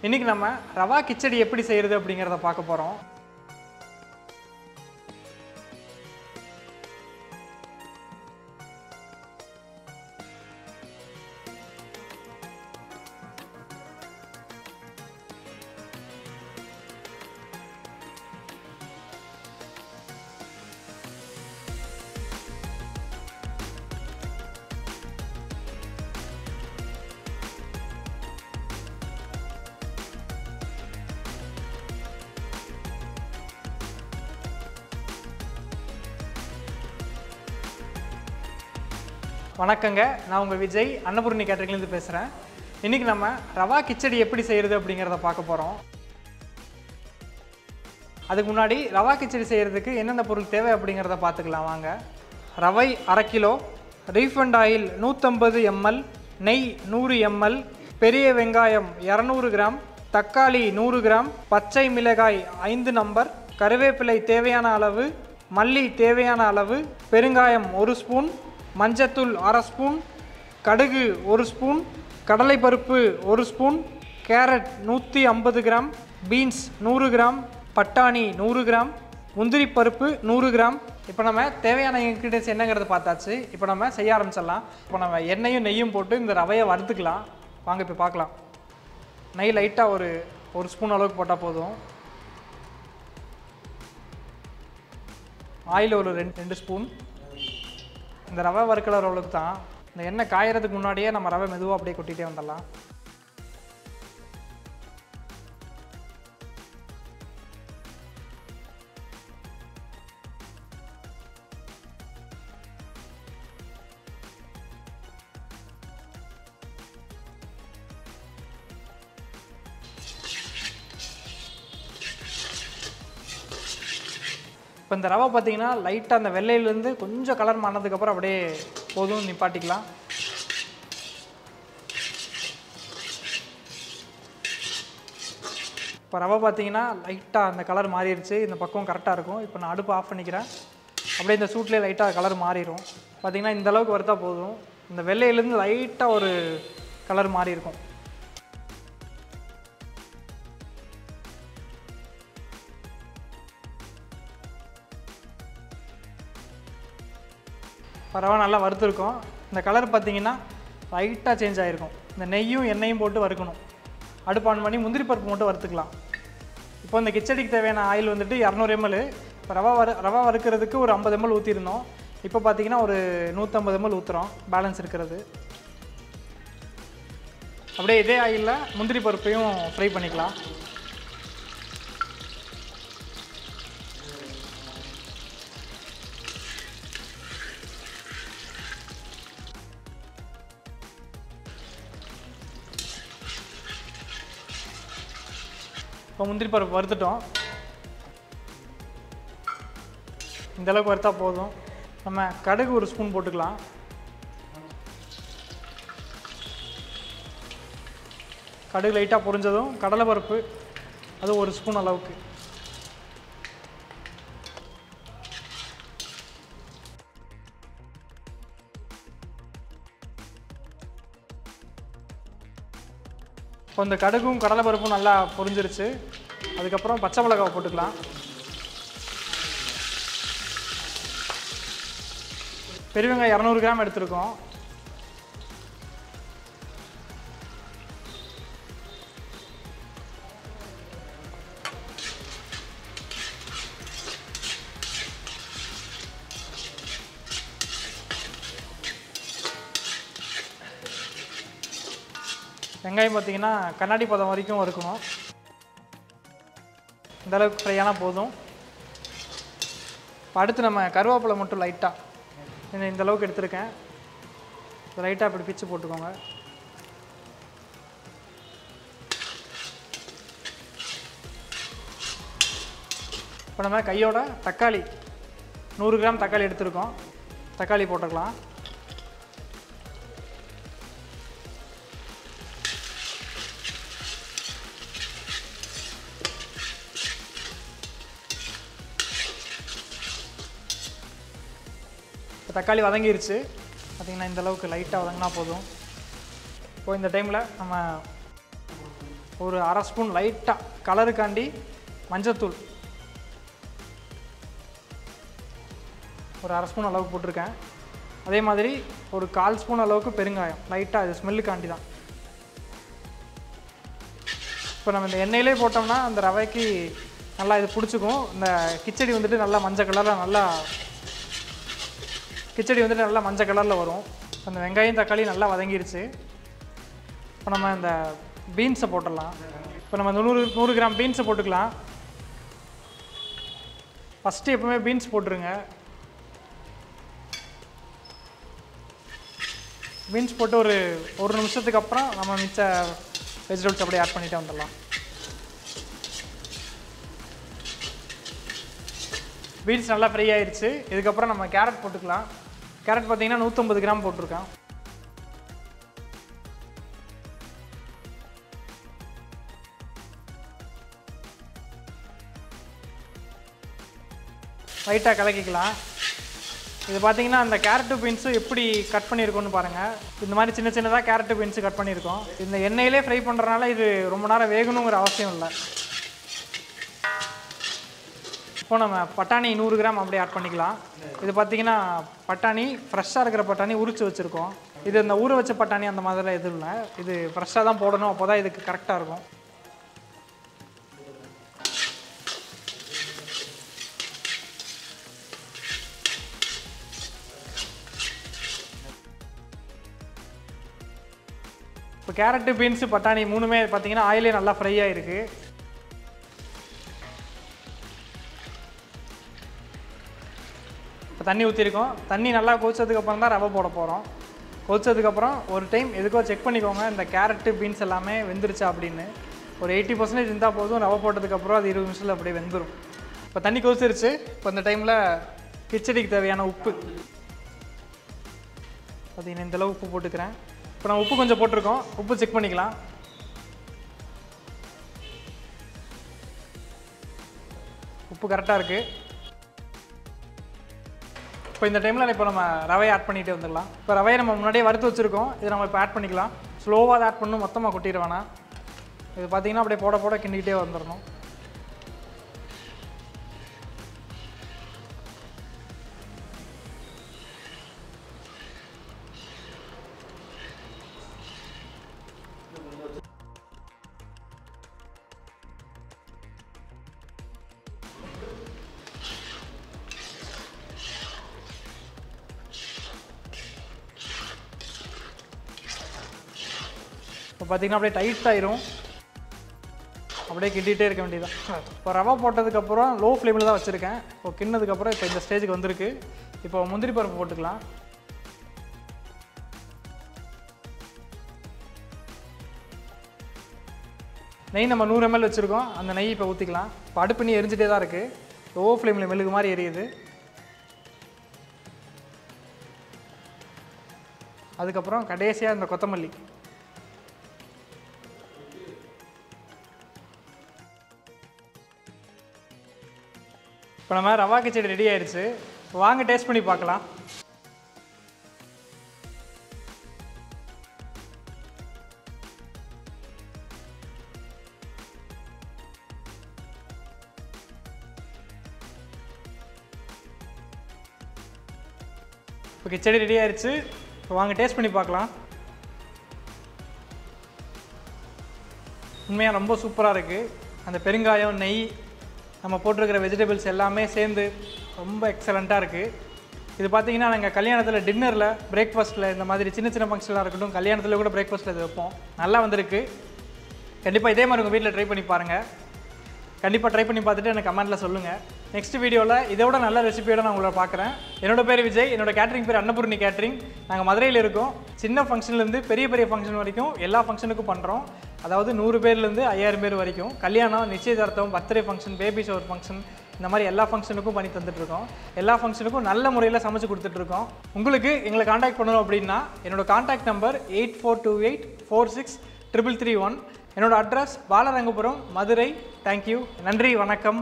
இன்னைக்கு நம்ம ரவா கிச்சடி எப்படி செய்யறது அப்படிங்கறத பார்க்க போறோம். வணக்கங்க, நான் உங்கள் விஜய் அன்னபூர்ணி கேட்டரிங்லேருந்து பேசுகிறேன். இன்றைக்கி நம்ம ரவா கிச்சடி எப்படி செய்கிறது அப்படிங்கிறத பார்க்க போகிறோம். அதுக்கு முன்னாடி ரவா கிச்சடி செய்கிறதுக்கு என்னென்ன பொருள் தேவை அப்படிங்கிறத பார்த்துக்கலாம் வாங்க. ரவை 1/2 கிலோ, ரீஃபண்ட் ஆயில் 150 ml, நெய் 100 ml, பெரிய வெங்காயம் 200 கிராம், தக்காளி 100 கிராம், பச்சை மிளகாய் 5 நம்பர், கருவேப்பிலை தேவையான அளவு, மல்லி தேவையான அளவு, பெருங்காயம் 1 ஸ்பூன், மஞ்சத்தூள் 1/2 ஸ்பூன், கடுகு 1 ஸ்பூன், கடலைப்பருப்பு 1 spoon, carrot 150 gram, beans 100 gram, பட்டாணி 100 கிராம், முந்திரி பருப்பு 100 கிராம். இப்போ நம்ம தேவையான இன்க்ரீடியன்ஸ் என்னங்கிறத பார்த்தாச்சு. இப்போ நம்ம செய்ய ஆரம்பிச்சிடலாம். இப்போ நம்ம எண்ணெயும் நெய்யும் போட்டு இந்த ரவையை வறுத்துக்கலாம். வாங்க இப்போ பார்க்கலாம். நெய் லைட்டாக ஒரு ஸ்பூன் அளவுக்கு போட்டால் போதும். ஆயில் ஒரு 2 ஸ்பூன். இந்த ரவை வறுக்கிற அளவுக்கு தான். இந்த எண்ணெய் காயறதுக்கு முன்னாடியே நம்ம ரவை மெதுவாக அப்படியே கொட்டிகிட்டே வந்துடலாம். இப்போ இந்த ரவை பார்த்தீங்கன்னா லைட்டாக அந்த வெள்ளையிலேருந்து கொஞ்சம் கலர் மாறினதுக்கப்புறம் அப்படியே போதும், நிப்பாட்டிக்கலாம். இப்போ ரவை பார்த்தீங்கன்னா லைட்டாக அந்த கலர் மாறிடுச்சு. இந்த பக்கம் கரெக்டாக இருக்கும். இப்போ நான் அடுப்பு ஆஃப் பண்ணிக்கிறேன். அப்படியே இந்த சூட்லேயே லைட்டாக கலர் மாறிடும். பார்த்தீங்கன்னா இந்த அளவுக்கு வறுத்தா போதும். இந்த வெள்ளையிலேருந்து லைட்டாக ஒரு கலர் மாறி இருக்கும். ரவை நல்லா வறுத்துருக்கோம். இந்த கலர் பார்த்தீங்கன்னா லைட்டாக சேஞ்ச் ஆகிருக்கும். இந்த நெய்யும் எண்ணெயும் போட்டு வறுக்கணும். அடுப்பு ஆன் பண்ணி முந்திரி பருப்பு மட்டும் வறுத்துக்கலாம். இப்போ இந்த கிச்சடிக்கு தேவையான ஆயில் வந்துட்டு 200 ml. இப்போ ரவா வறுக்கிறதுக்கு ஒரு 50 ml ஊற்றிருந்தோம். இப்போ பார்த்தீங்கன்னா ஒரு 150 ml ஊற்றுறோம், பேலன்ஸ் இருக்கிறது. அப்படியே இதே ஆயிலில் முந்திரி பருப்பையும் ஃப்ரை பண்ணிக்கலாம். இப்போ முந்திரி பருப்பு வறுத்துட்டோம். இந்தளவுக்கு வறுத்தா போதும். நம்ம கடுகு 1 ஸ்பூன் போட்டுக்கலாம். கடுகு லைட்டாக பொரிஞ்சதும் கடலைப்பருப்பு அது 1 ஸ்பூன் அளவுக்கு. இப்போ இந்த கடுகும் கடலைப்பருப்பும் நல்லா பொரிஞ்சிருச்சு. அதுக்கப்புறம் பச்சை மிளகாவை போட்டுக்கலாம். பெரிய வெங்காயம் 200 கிராம் எடுத்துருக்கோம். வெங்காயம் பார்த்தீங்கன்னா கண்ணாடி பதம் வரைக்கும் வறுக்கணும். இந்தளவுக்கு ஃப்ரையான போதும். இப்போ அடுத்து நம்ம கருவேப்பிலை மட்டும் லைட்டாக இந்தளவுக்கு எடுத்துருக்கேன். லைட்டாக இப்படி பிச்சு போட்டுக்கோங்க. இப்போ நம்ம கையோட தக்காளி 100 கிராம் தக்காளி எடுத்துருக்கோம். தக்காளி போட்டுக்கலாம். தக்காளி வதங்கிருச்சு. பார்த்தீங்கன்னா இந்த அளவுக்கு லைட்டாக வதங்கினா போதும். இப்போ இந்த டைமில் நம்ம ஒரு அரை ஸ்பூன் லைட்டாக கலருக்காண்டி மஞ்சத்தூள் ஒரு அரை ஸ்பூன் அளவுக்கு போட்டிருக்கேன். அதே மாதிரி ஒரு 1/4 ஸ்பூன் அளவுக்கு பெருங்காயம் லைட்டாக, இது ஸ்மெல்லுக்காண்டி தான். இப்போ நம்ம இந்த எண்ணெயிலே போட்டோம்னா அந்த ரவைக்கு நல்லா இது பிடிச்சிக்கும். இந்த கிச்சடி வந்துட்டு நல்லா மஞ்சள் கலரில் நல்லா மஞ்சள் கலரில் வரும். அந்த வெங்காயம் தக்காளி நல்லா வதங்கிடுச்சு. இப்போ நம்ம இந்த பீன்ஸை போட்டுடலாம். இப்போ நம்ம 100 கிராம் பீன்ஸை போட்டுக்கலாம். ஃபஸ்ட்டு எப்பவுமே பீன்ஸ் போட்டுருங்க. பீன்ஸ் போட்டு ஒரு நிமிஷத்துக்கு அப்புறம் நம்ம மிச்ச வெஜிடபிள்ஸ் அப்படியே ஆட் பண்ணிட்டு வந்துடலாம். பீன்ஸ் நல்லா ஃப்ரை ஆயிடுச்சு. இதுக்கப்புறம் நம்ம கேரட் போட்டுக்கலாம். கேரட் பார்த்தீங்கன்னா 150 கிராம் போட்டிருக்கேன். லைட்டாக கலக்கிக்கலாம். இது பார்த்தீங்கன்னா அந்த கேரட்டு பீன்ஸும் எப்படி கட் பண்ணியிருக்கோன்னு பாருங்கள். இந்த மாதிரி சின்ன சின்னதாக கேரட்டு பீன்ஸு கட் பண்ணியிருக்கோம். இந்த எண்ணெயிலே ஃப்ரை பண்ணுறதுனால இது ரொம்ப நேரம் வேகணுங்கிற அவசியம் இல்லை. இப்போ நம்ம பட்டாணி 100 கிராம் அப்படியே ஆட் பண்ணிக்கலாம். இது பார்த்தீங்கன்னா பட்டாணி ஃப்ரெஷ்ஷாக இருக்கிற பட்டாணி உரித்து வச்சுருக்கோம். இது இந்த ஊற வச்ச பட்டாணி அந்த மாதிரிலாம் எதுவும் இல்லை. இது ஃப்ரெஷ்ஷாக தான் போடணும், அப்போ தான் இதுக்கு கரெக்டாக இருக்கும். இப்போ கேரட்டு பீன்ஸு பட்டாணி 3மே பார்த்தீங்கன்னா ஆயிலே நல்லா ஃப்ரை ஆகிருக்கு. இப்போ தண்ணி ஊற்றிருக்கோம். தண்ணி நல்லா கொதிச்சதுக்கப்புறம் தான் ரவை போட போகிறோம். கொதிச்சதுக்கப்புறம் ஒரு டைம் எதுக்கோ செக் பண்ணிக்கோங்க, இந்த கேரட்டு பீன்ஸ் எல்லாமே வெந்துருச்சா அப்படின்னு. ஒரு 80% இருந்தால் போதும். ரவை போட்டதுக்கப்புறம் அது 20 நிமிஷத்தில் அப்படியே வெந்துடும். இப்போ தண்ணி கொதிச்சிருச்சு. இப்போ இந்த டைமில் கிச்சடிக்கு தேவையான உப்பு பார்த்தீங்கன்னா இந்தளவு உப்பு போட்டுக்கிறேன். இப்போ நான் உப்பு கொஞ்சம் போட்டிருக்கோம். உப்பு செக் பண்ணிக்கலாம். உப்பு கரெக்டாக இருக்குது. இப்போ இந்த டைமில் இப்போ நம்ம ரவையை ஆட் பண்ணிகிட்டே வந்துடலாம். இப்போ ரவையை நம்ம முன்னாடியே வறுத்து வச்சுருக்கோம். இதை நம்ம இப்போ ஆட் பண்ணிக்கலாம். ஸ்லோவாக அதை ஆட் பண்ணணும், மொத்தமாக கொட்டிட வேணாம். இது பார்த்தீங்கன்னா அப்படியே போட போட கிண்டிக்கிட்டே வந்துடணும். இப்போ பார்த்தீங்கன்னா அப்படியே டைட் ஆயிரும். அப்படியே கிண்டிகிட்டே இருக்க வேண்டியதான். இப்போ ரவை போட்டதுக்கப்புறம் லோ ஃப்ளேமில் தான் வச்சுருக்கேன். இப்போ கிண்ணதுக்கப்புறம் இப்போ இந்த ஸ்டேஜுக்கு வந்திருக்கு. இப்போ முந்திரி பருப்பு போட்டுக்கலாம். நெய் நம்ம 100 ml வச்சுருக்கோம். அந்த நெய் இப்போ ஊற்றிக்கலாம். இப்போ அடுப்பு நீ எரிஞ்சிட்டே தான் இருக்குது. லோ ஃப்ளேமில் மெழுகு மாதிரி எரியுது. அதுக்கப்புறம் கடைசியாக இந்த கொத்தமல்லி. இப்போ நம்ம ரவா கிச்சடி ரெடி ஆயிடுச்சு. வாங்க டேஸ்ட் பண்ணி பார்க்கலாம். இப்போ கிச்சடி ரெடி ஆயிடுச்சு. இப்போ வாங்க டேஸ்ட் பண்ணி பார்க்கலாம். உண்மையாக ரொம்ப சூப்பராக இருக்குது. அந்த பெருங்காயம், நெய், நம்ம போட்டிருக்கிற வெஜிடபிள்ஸ் எல்லாமே சேர்ந்து ரொம்ப எக்ஸலண்ட்டாக இருக்குது. இது பார்த்தீங்கன்னா நாங்கள் கல்யாணத்தில் டின்னரில், பிரேக்ஃபாஸ்ட்டில், இந்த மாதிரி சின்ன சின்ன ஃபங்க்ஷனாக இருக்கட்டும், கல்யாணத்தில் கூட பிரேக்ஃபாஸ்ட்டில் இது வைப்போம். நல்லா வந்திருக்கு. கண்டிப்பாக இதே மாதிரி உங்கள் வீட்டில் ட்ரை பண்ணி பாருங்கள். கண்டிப்பாக ட்ரை பண்ணி பார்த்துட்டு எனக்கு கமெண்ட்டில் சொல்லுங்கள். நெக்ஸ்ட் வீடியோவில் இதோட நல்ல ரெசிபியோட நான் உங்களை பார்க்குறேன். என்னோட பேர் விஜய். என்னோட கேட்ரிங் பேர் அன்னபூர்ணி கேட்ரிங். நாங்கள் மதுரையில் இருக்கோம். சின்ன ஃபங்க்ஷன்லேருந்து பெரிய பெரிய ஃபங்க்ஷன் வரைக்கும் எல்லா ஃபங்க்ஷனுக்கும் பண்ணுறோம். அதாவது 100 பேர்லேருந்து 5000 பேர் வரைக்கும். கல்யாணம், நிச்சயதார்த்தம், birthday function, baby shower function, இந்த மாதிரி எல்லா ஃபங்க்ஷனுக்கும் பண்ணி தந்துட்டுருக்கோம். எல்லா ஃபங்க்ஷனுக்கும் நல்ல முறையில் சமைச்சு கொடுத்துட்ருக்கோம். உங்களுக்கு எங்களை காண்டாக்ட் பண்ணணும் அப்படின்னா என்னோடய காண்டாக்ட் நம்பர் 8428463331. என்னோடய அட்ரஸ் பாலரங்கபுரம், மதுரை. தேங்க்யூ. நன்றி, வணக்கம்.